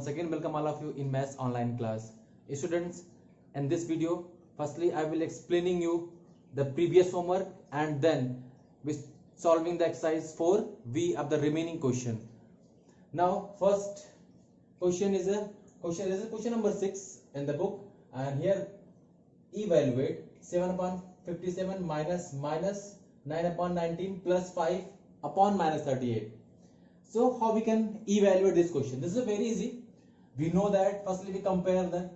once again welcome all of you in maths online class. Students, in this video, firstly I will explaining you the previous homework and then with solving the exercise 4 of the remaining question. Now first question is question number 6 in the book, and here evaluate 7 upon 57 minus 9 upon 19 plus 5 upon minus 38. So how we can evaluate this question? This is very easy. We know that firstly we compare the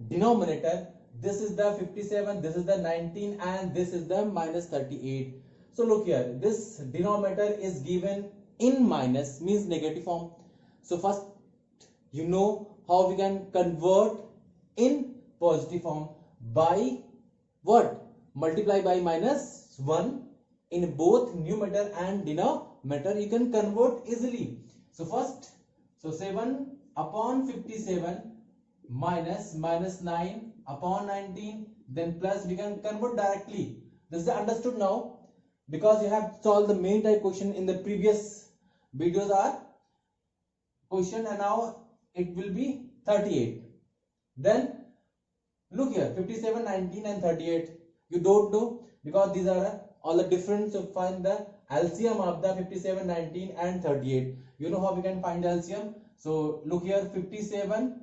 denominator. This is the 57, this is the 19, and this is the minus 38. So look here, this denominator is given in minus, means negative form. So first you know how we can convert in positive form by what? Multiply by minus 1 in both numerator and denominator. You can convert easily. So first, 7 upon 57 minus 9 upon 19, then plus we can convert directly. This is understood now, because you have solved the main type question in the previous videos are question, and now it will be 38. Then look here, 57, 19 and 38. You don't know because these are all the difference. So find the LCM of the 57, 19 and 38. You know how we can find the LCM. So look here, 57,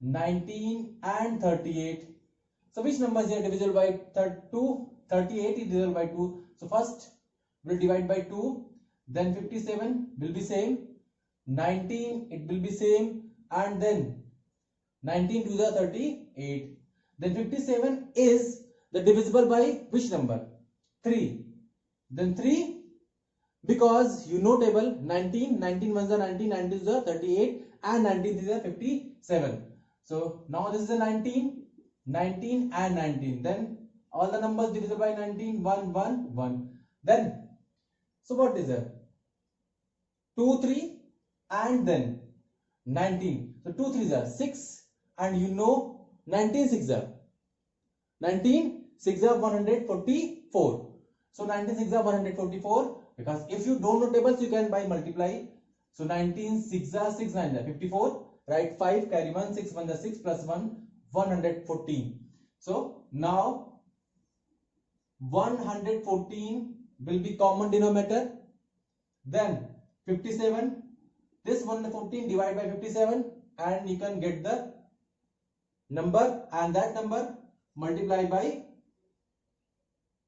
19 and 38. So which number is here divisible by 2? 38 is divisible by 2. So first we'll divide by 2. Then 57 will be same. 19 it will be same. And then 19 to the 38. Then 57 is the divisible by which number? 3. Then 3, because you know table 19 ones are 19, 19 is the 38, and 19 is the 57. So now this is the 19 and 19. Then all the numbers divisible by 19, 1, 1, 1. Then so what is that? 2, 3 and then 19. So 2 3s are 6, and you know 19 6 are 144. So 19 6 are 144, because if you don't know tables you can by multiply. So 19 6 are 6 9 are 54, right? 5 carry 1, 6 1 the 6 plus 1 114. So now 114 will be common denominator. Then 57, this 114 divided by 57 and you can get the number, and that number multiply by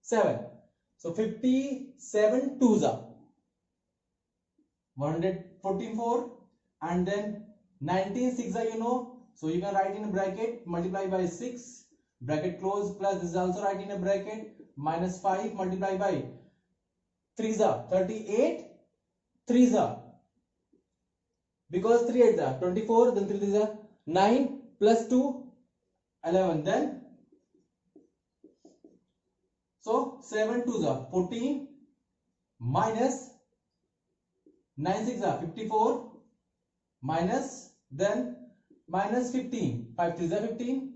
7. So 57 2s are 144, and then 19 6 are, you know, so you can write in a bracket, multiply by 6, bracket close, plus this is also write in a bracket, minus 5 multiply by 3s are 38, 3s are, because 3 8s are 24, then 3 3s are 9 plus 2 11. Then so 7 2s are 14 minus 9 6 are 54 minus, then minus 15, 5 3s are 15,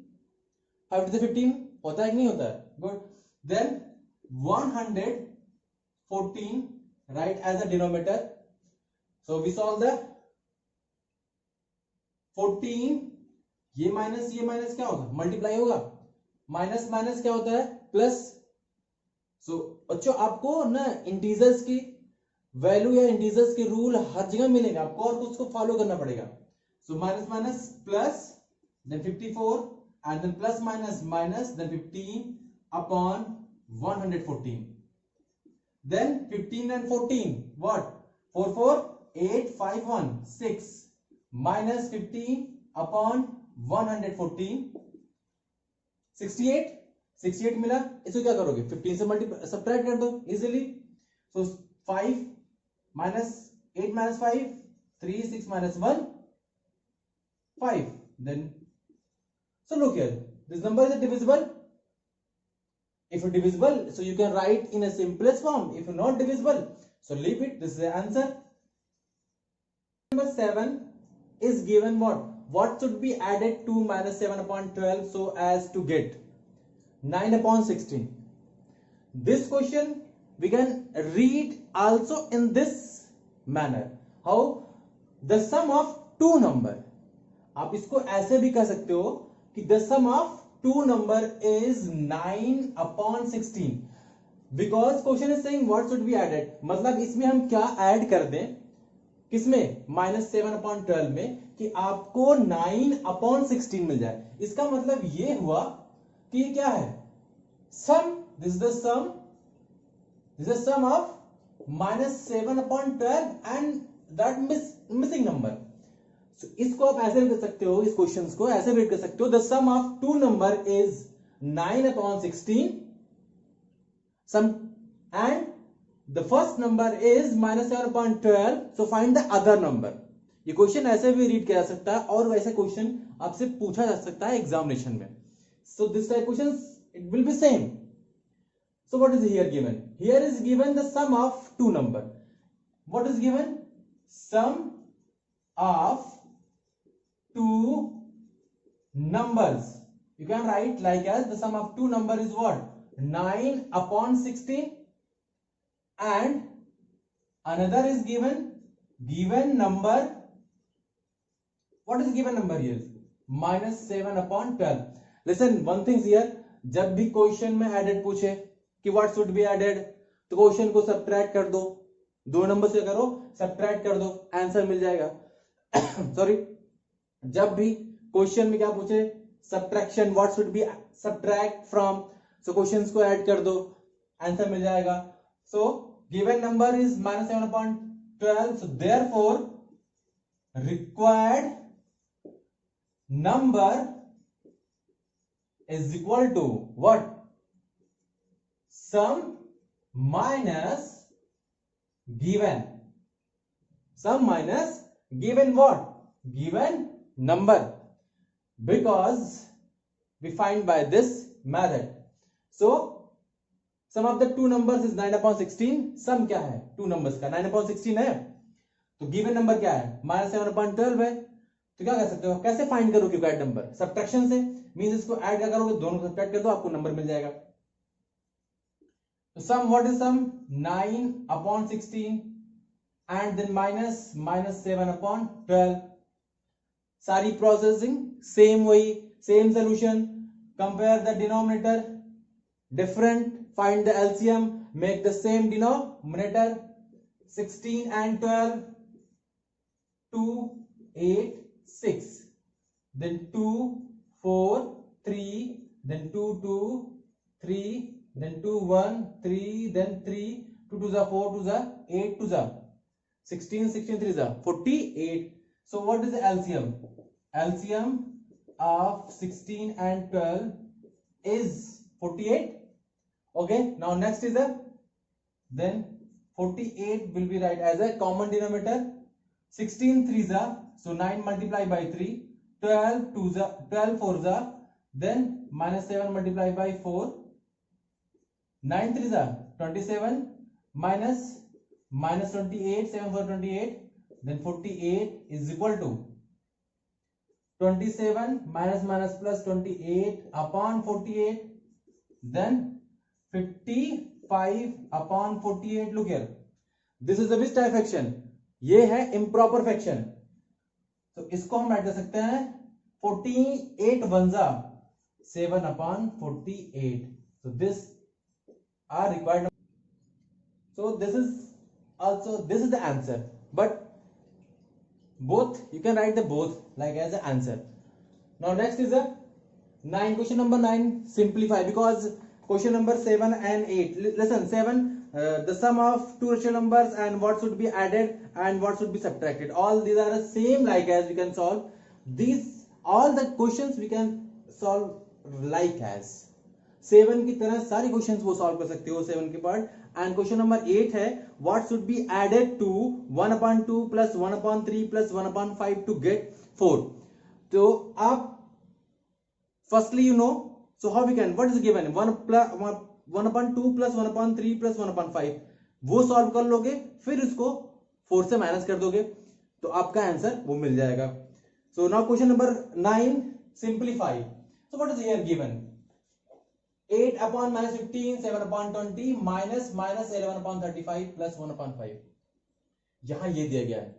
5 3s are 15 होता है कि नहीं होता है? Good. Then 114 right as a denominator. So we solve the 14, ये minus क्या होगा? Multiply होगा. माइनस माइनस क्या होता है? प्लस. सो बच्चों आपको ना इंटीजर्स की वैल्यू या इंटीजर्स के रूल हर जगह मिलेंगे आपको, और कुछ को फॉलो करना पड़ेगा. So minus minus plus, then 54 and then plus minus minus, then 15 upon 114. Then 15 and 14 what? 4 4 8 5 1 6 minus 15 upon 114, 68 मिला. इसको क्या करोगे? 15 से मल्टीप्लाई सब्ट्रैक्ट कर दो easily. So 5 minus 8 minus 5 3 6 minus 1 5. Then so look here, this number is divisible. If it's divisible, so you can write in a simplest form. If it's not divisible, so leave it. This is the answer. Number 7 is given what? What should be added to minus 7 upon 12 so as to get 9 upon 16? This question we can read also in this manner. How? The sum of two numbers आप इसको ऐसे भी कह सकते हो कि the sum of two number is 9/16, because question is saying what should be added, मतलब इसमें हम क्या ऐड कर दें, किसमें, -7/12 में, कि आपको 9/16 मिल जाए। इसका मतलब ये हुआ कि ये क्या है, sum, this is the sum, this is sum of -7/12 and that missing number. इसको आप ऐसे भी कर सकते हो, इस क्वेश्चन को ऐसे भी कर सकते हो, the sum of two number is 9/16 sum and the first number is -7/12, so find the other number। ये क्वेश्चन ऐसे भी रीड किया जा सकता है और वैसे क्वेश्चन आपसे पूछा जा सकता है एग्जामिनेशन में। so this type questions it will be same। so what is here given? Here is given the sum of two number। what is given? sum of two numbers। you can write like as the sum of two number is what, 9/16, and another is given number, what is given number here, -7/12। listen one thing here, जब भी question में added पूछे कि what should be added, तो question को subtract कर दो, दो नंबर से करो, सब्ट्रैक्ट कर दो, आंसर मिल जाएगा। सॉरी, जब भी क्वेश्चन में क्या पूछे, subtraction, what should B subtract from, so questions को ऐड कर दो, आंसर मिल जाएगा। so given number is -7/12, so therefore required number is equal to what, sum minus given, sum minus given what, given number, because we find by this method। so sum of the two numbers is 9/16, sum क्या है two numbers का, 9/16 है, तो given number क्या है, -7/12 है, तो क्या कर सकते हो, कैसे फाइंड करोगे रिक्वायर्ड नंबर, सब्ट्रैक्शन से, मींस इसको ऐड क्या करोगे, दोनों को सब्ट्रैक्ट कर दो, आपको नंबर मिल जाएगा। तो sum, what is sum, 9/16 and then -7/12, सारी प्रोसेसिंग सेम, वही same solution, compare the denominator, different, find the LCM, make the same denominator, 16 and 12, 2, 8, 6, then 2, 4, 3, then 2, 2, 3, then 2, 1, 3, then 3, 2 to the 4 to the 8 to the 16, 16 3 the 48। so what is the LCM? LCM of 16 and 12 is 48। okay, now next is a, then 48 will be right as a common denominator, 16 3s are, so 9 multiplied by 3, 12 2s are, 12 4s are, then -7 multiplied by 4, 9 3s are 27, minus -28, 7 4 28, then 48 is equal to 27 minus plus 28 upon 48, then 55/48। look here, this is a which type fraction, ये है improper fraction, तो इसको हम add कर सकते हैं 48 1s 7/48, so this are required, so this is also, this is the answer, but both you can write the both like as the answer। now next is a 9, question number 9, simplify, because question number 7 and 8, listen, 7 the sum of two rational numbers and what should be added and what should be subtracted, all these are the same, like as we can solve these, all the questions we can solve like as 7 की तरह सारी questions वो solve कर सकते हो 7 के part. And question number 8 है, what should be added to 1/2 plus 1/3 plus 1/5 to get 4। तो आप firstly you know, so how we can, what is given, 1/2 plus 1/3 plus 1/5, वो सॉल्व कर लोगे, फिर उसको 4 से माइनस कर दोगे, तो आपका आंसर वो मिल जाएगा। so now question number 9, simplify। so what is here given, 8/-15, 7/20 minus -11/35 plus 1/5, यहां ये दिया गया है,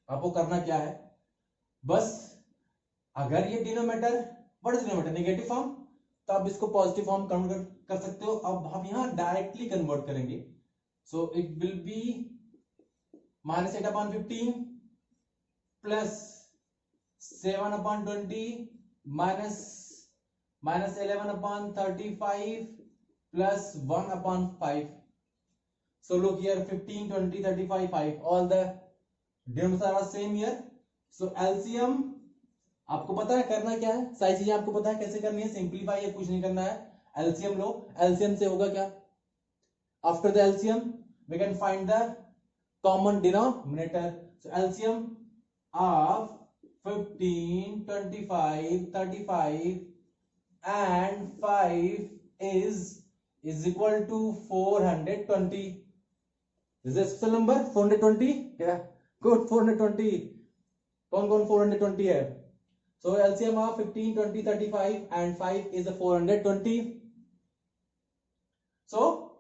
आपको करना क्या है, बस अगर ये denominator, what is denominator, negative form, तो आप इसको पॉजिटिव फॉर्म कन्वर्ट कर सकते हो. अब हम यहाँ डायरेक्टली कन्वर्ट करेंगे. So it will be -8/15 plus 7/20 -11/35 plus 1/5. So look here, 15, 20, 35, 5. All the denominators are same here. So LCM आपको पता है करना क्या है, सारी चीजें आपको पता है कैसे करनी है. सिंप्लीफाई या कुछ नहीं करना है. LCM लो. LCM से होगा क्या? After the LCM we can find the common denominator. So LCM of 15, 25, 35 and 5 is equal to 420. Is this the number 420? Yeah, good. 420. कौन 420 है? So LCM of 15, 20, 35 and 5 is a 420. So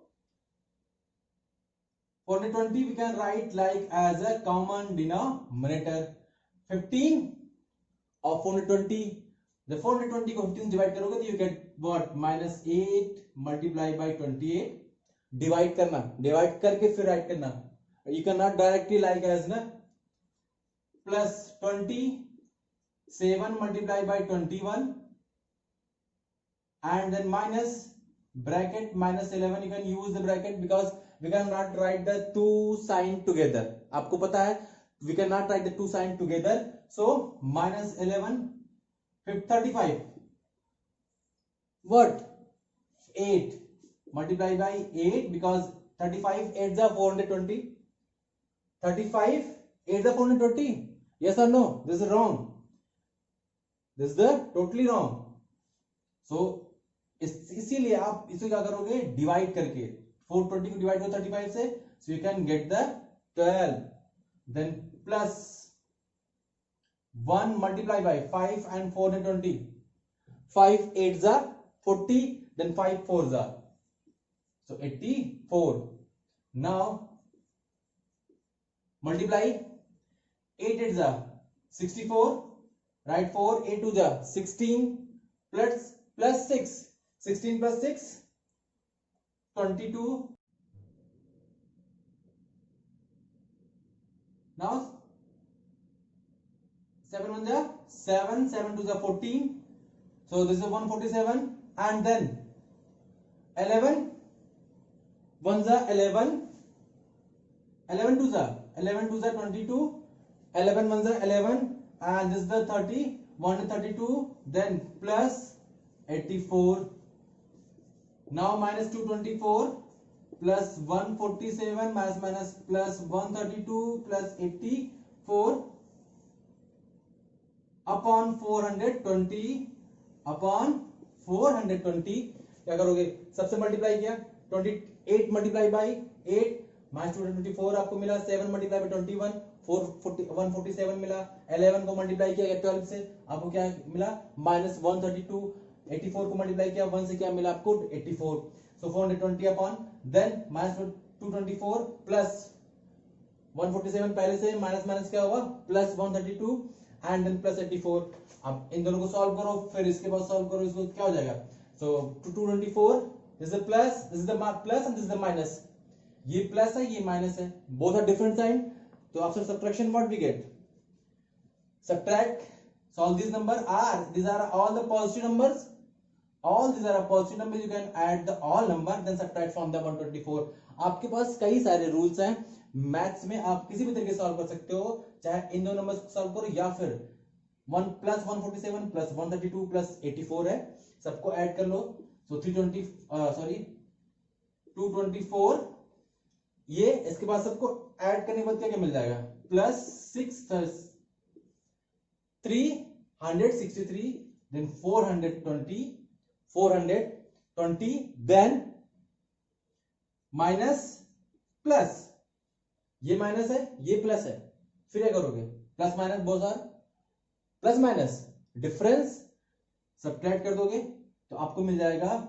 420 we can write like as a common denominator. 15 of 420. The 420 को 15 divide करोगे तो you get what? -8 multiply by 28. Divide करना, divide करके फिर right करना. You cannot directly like as ना plus 27 multiply by 21 and then minus bracket -11. You can use the bracket because we cannot write the two sign together. आपको पता है we cannot write the two sign together. So -11 35 what 8 multiply by 8 because 35 8s are 420. 35 8s are 420. Yes or no? This is wrong. This is the totally wrong. So इसीलिए आप इसे क्या करोगे, divide करके 420 को डिवाइड करो 35 से. So you can get the 12. Then plus 1 multiply by 5 and 420. 5 8s are 40. Then 5 4s are so 84. Now multiply 8 8s are 64. Write 4 8 2s are 16 plus 6. 16 plus 6 22. Now 7 1 ja 7 7 2 ja 14. So this is 147 and then 11 1 ja 11 11 2 ja 22 11 1 ja 11 and this is the 30 1 to 32 then plus 84. Now minus 224 plus 147 minus plus 132 plus 84 upon 420 upon 420. क्या करोगे, सबसे multiply किया 28 multiply by 8 minus 224 आपको मिला. 7 multiply by 21 147 मिला. 11 को multiply किया 12 से आपको क्या मिला -132. 84 को मल्टीप्लाई किया 1 से क्या मिला आपको 84. सो 420 अपॉन देन -224 प्लस 147 पहले से माइनस क्या होगा प्लस 132 एंड देन प्लस 84. अब इन दोनों को सॉल्व करो, फिर इसके बाद सॉल्व करो, इसको क्या हो जाएगा. So 224 this is the plus, this is the plus and this is the minus. ये प्लस है ये माइनस है, बोथ आर डिफरेंट साइन. तो after subtraction what we get, subtract, solve these number are, these are all the positive numbers, all these are positive numbers. You can add the all number then subtract from the 124. आपके पास कई सारे rules हैं maths में, आप किसी भी तरीके से सॉल्व कर सकते हो, चाहे इन दो नंबर्स को सॉल्व करो या फिर 1 प्लस 147 प्लस 132 प्लस 84 है, सबको ऐड कर लो. सो 224 ये इसके बाद सबको ऐड करने के बाद क्या मिल जाएगा plus 363 then 420 then minus plus, ये माइनस है ये प्लस है, फिर क्या करोगे plus minus both are plus minus difference subtract कर दोगे तो आपको मिल जाएगा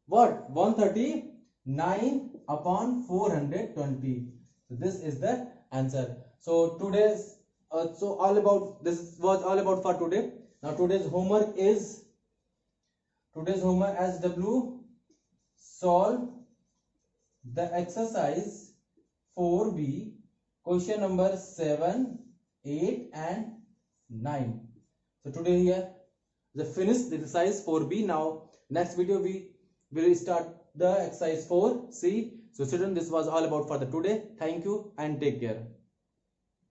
139 upon 420. So this is the answer. So today's So all about this was all about for today. Now today's homework as W, solve the exercise 4B, question number 7, 8 and 9. So today here the finished the exercise 4B. Now next video we will start the exercise 4C. So students, this was all about for the today. Thank you and take care.